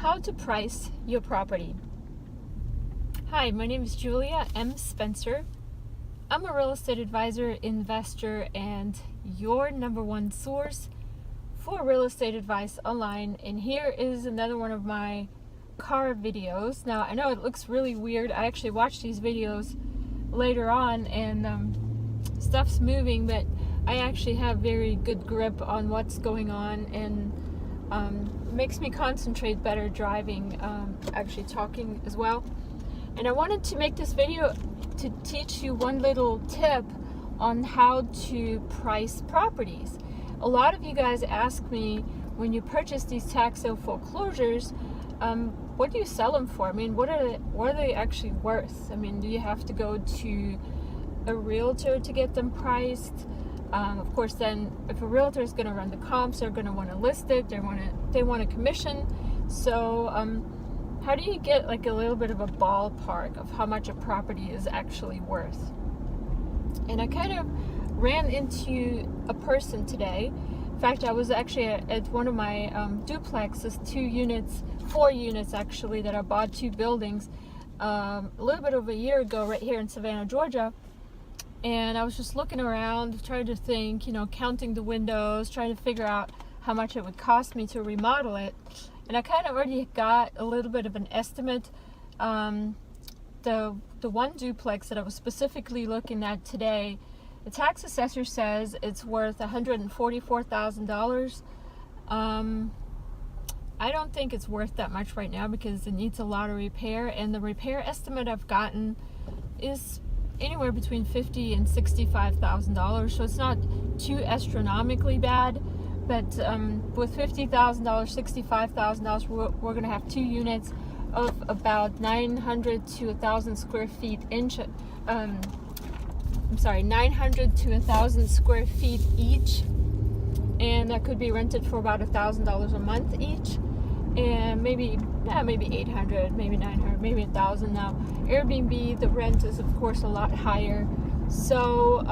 How to price your property. Hi, my name is Julia M. Spencer. I'm a real estate advisor, investor, and your number one source for real estate advice online. And here is another one of my car videos. Now, I know it looks really weird. I actually watch these videos later on and stuff's moving, but I actually have very good grip on what's going on, and makes me concentrate better driving, actually talking as well. And I wanted to make this video to teach you one little tip on how to price properties. A lot of you guys ask me, when you purchase these tax sale foreclosures, what do you sell them for? I mean, what are they actually worth? I mean, do you have to go to a realtor to get them priced? Of course, then if a realtor is going to run the comps, they're going to want to list it. They want a commission. So how do you get like a little bit of a ballpark of how much a property is actually worth? And I kind of ran into a person today. In fact, I was actually at one of my duplexes, 4 units actually, that I bought, 2 buildings, a little bit over a year ago, right here in Savannah, Georgia. And I was just looking around, trying to think, counting the windows, trying to figure out how much it would cost me to remodel it. And I kind of already got a little bit of an estimate. The one duplex that I was specifically looking at today, the tax assessor says it's worth $144,000. I don't think it's worth that much right now because it needs a lot of repair, and the repair estimate I've gotten is anywhere between $50,000 and $65,000, so it's not too astronomically bad. But with $50,000, $65,000, we're going to have 2 units of about 900 to 1,000 square feet 900 to 1,000 square feet each, and that could be rented for about $1,000 a month each, and maybe 800, maybe 900, maybe 1,000 now. Airbnb, the rent is of course a lot higher. So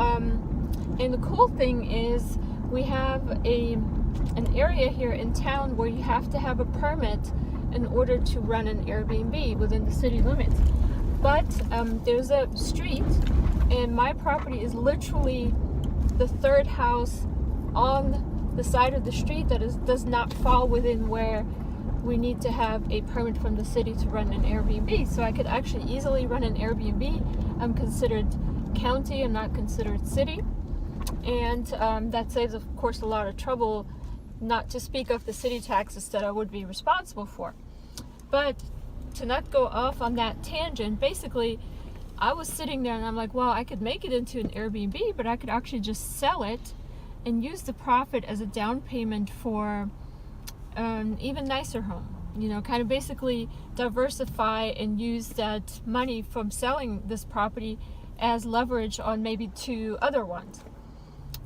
and the cool thing is we have an area here in town where you have to have a permit in order to run an Airbnb within the city limits. But there's a street, and my property is literally the 3rd house on the side of the street that does not fall within where we need to have a permit from the city to run an Airbnb. So I could actually easily run an Airbnb. I'm considered county, I'm not considered city. And that saves, of course, a lot of trouble, not to speak of the city taxes that I would be responsible for. But to not go off on that tangent, basically, I was sitting there and I'm like, well, I could make it into an Airbnb, but I could actually just sell it and use the profit as a down payment for an even nicer home. Kind of basically diversify and use that money from selling this property as leverage on maybe 2 other ones,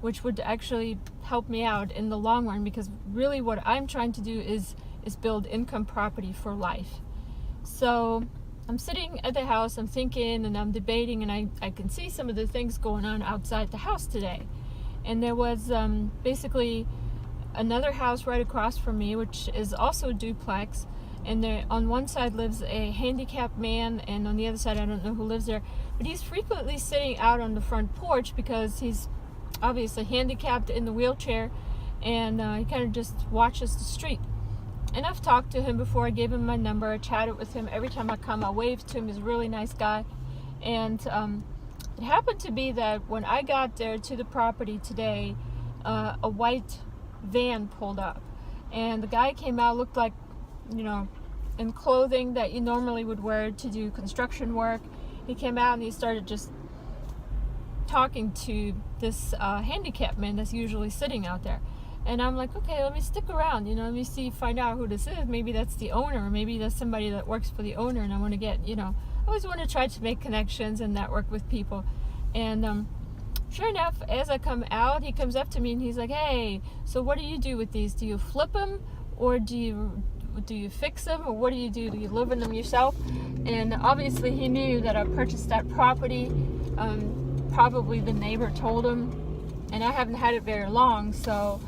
which would actually help me out in the long run, because really what I'm trying to do is build income property for life. So I'm sitting at the house, I'm thinking and I'm debating, and I can see some of the things going on outside the house today. And there was basically another house right across from me, which is also a duplex, and there on one side lives a handicapped man, and on the other side I don't know who lives there, but he's frequently sitting out on the front porch because he's obviously handicapped in the wheelchair, and he kind of just watches the street. And I've talked to him before. I gave him my number, I chatted with him. Every time I come, I wave to him. He's a really nice guy. And it happened to be that when I got there to the property today, a white van pulled up, and the guy came out, looked like, in clothing that you normally would wear to do construction work. He came out and he started just talking to this handicapped man that's usually sitting out there. And I'm like, okay, let me stick around, let me find out who this is. Maybe that's the owner, or maybe that's somebody that works for the owner, and I want to get, I always want to try to make connections and network with people. And sure enough, as I come out, he comes up to me and he's like, hey, so what do you do with these? Do you flip them, or do you fix them, or what do? Do you live in them yourself? And obviously he knew that I purchased that property. Probably the neighbor told him, and I haven't had it very long, so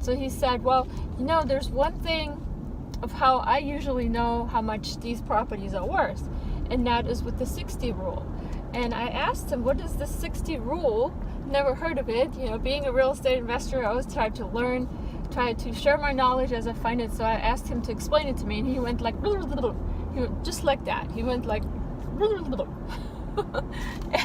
he said, well, there's one thing of how I usually know how much these properties are worth, and that is with the 60 rule. And I asked him, what is the 60 rule? Never heard of it. You know, being a real estate investor, I always try to learn, try to share my knowledge as I find it. So I asked him to explain it to me, and he went like, he went just like that. He went like, and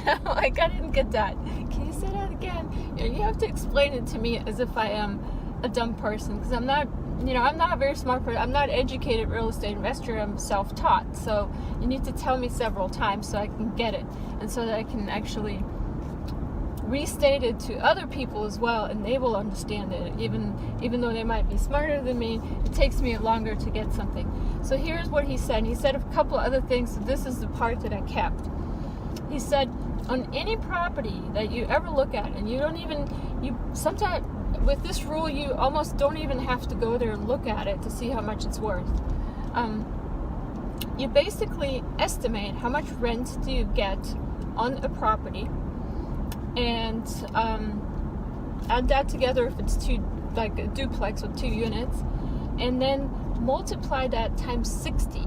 I'm like, I didn't get that. Can you say that again? You know, you have to explain it to me as if I am a dumb person, because I'm not, you know, I'm not a very smart person. I'm not an educated real estate investor. I'm self-taught. So you need to tell me several times so I can get it, and so that I can actually restate it to other people as well, and they will understand it. Even though they might be smarter than me, it takes me longer to get something. So here's what he said. He said a couple other things. So this is the part that I kept. He said, on any property that you ever look at, and you sometimes with this rule, you almost don't even have to go there and look at it to see how much it's worth. You basically estimate how much rent do you get on a property, and add that together if it's like a duplex with 2 units, and then multiply that times 60,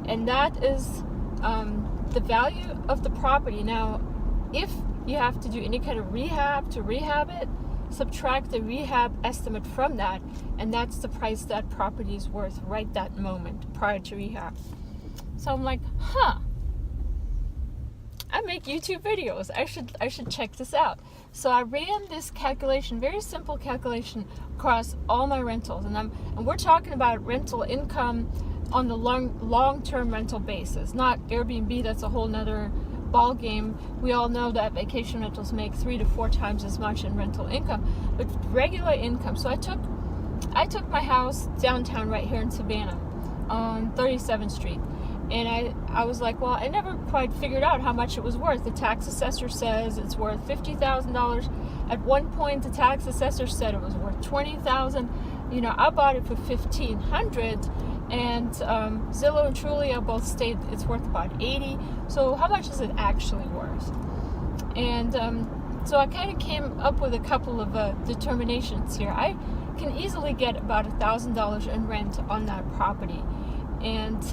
and that is the value of the property. Now, if you have to do any kind of rehab to rehab it, subtract the rehab estimate from that, and that's the price that property is worth right that moment prior to rehab. So I'm like, I make YouTube videos. I should check this out. So I ran this calculation, very simple calculation, across all my rentals, and we're talking about rental income on the long-term rental basis, not Airbnb. That's a whole nother ball game. We all know that vacation rentals make 3 to 4 times as much in rental income, but regular income. So I took my house downtown right here in Savannah on 37th Street. And I was like, well, I never quite figured out how much it was worth. The tax assessor says it's worth $50,000. At one point, the tax assessor said it was worth $20,000. You know, I bought it for $1,500, and Zillow and Trulia both state it's worth about $80,000. So how much is it actually worth? And so I kind of came up with a couple of determinations here. I can easily get about $1,000 in rent on that property, and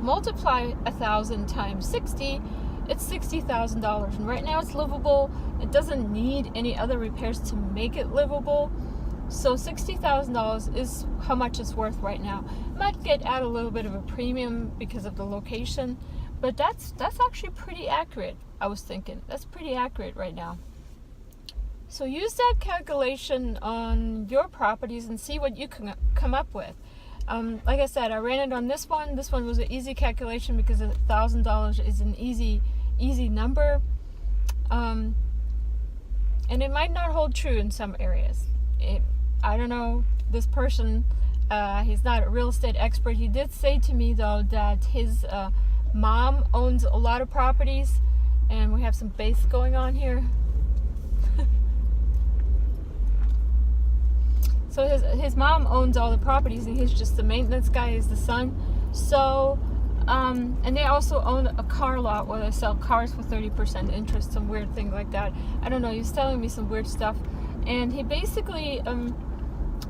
multiply 1,000 times 60, it's $60,000. And right now it's livable. It doesn't need any other repairs to make it livable. So $60,000 is how much it's worth right now. Might add a little bit of a premium because of the location, but that's actually pretty accurate. I was thinking that's pretty accurate right now. So use that calculation on your properties and see what you can come up with. Like I said, I ran it on this one. This one was an easy calculation because $1,000 is an easy number. And it might not hold true in some areas. I don't know, this person, he's not a real estate expert. He did say to me, though, that his mom owns a lot of properties, and we have some bass going on here. So his mom owns all the properties, and he's just the maintenance guy, is the son. So, and they also own a car lot where they sell cars for 30% interest, some weird thing like that. I don't know, he was telling me some weird stuff. And he basically,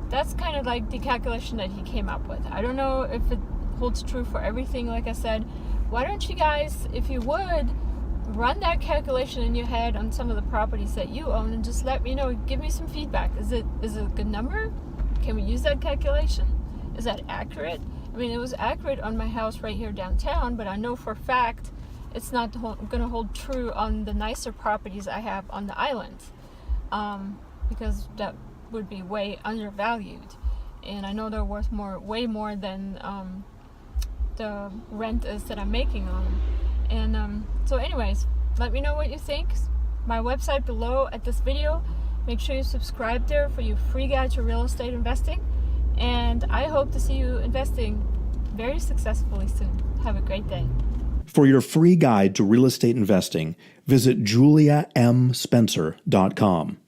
that's kind of like the calculation that he came up with. I don't know if it holds true for everything. Like I said, why don't you guys, if you would, run that calculation in your head on some of the properties that you own, and just let me know. Give me some feedback. Is it a good number? Can we use that calculation? Is that accurate? I mean, it was accurate on my house right here downtown, but I know for a fact it's not going to hold true on the nicer properties I have on the island, because that would be way undervalued, and I know they're worth way more than the rent is that I'm making on them. And so anyways, let me know what you think. My website below at this video. Make sure you subscribe there for your free guide to real estate investing. And I hope to see you investing very successfully soon. Have a great day. For your free guide to real estate investing, visit juliamspencer.com.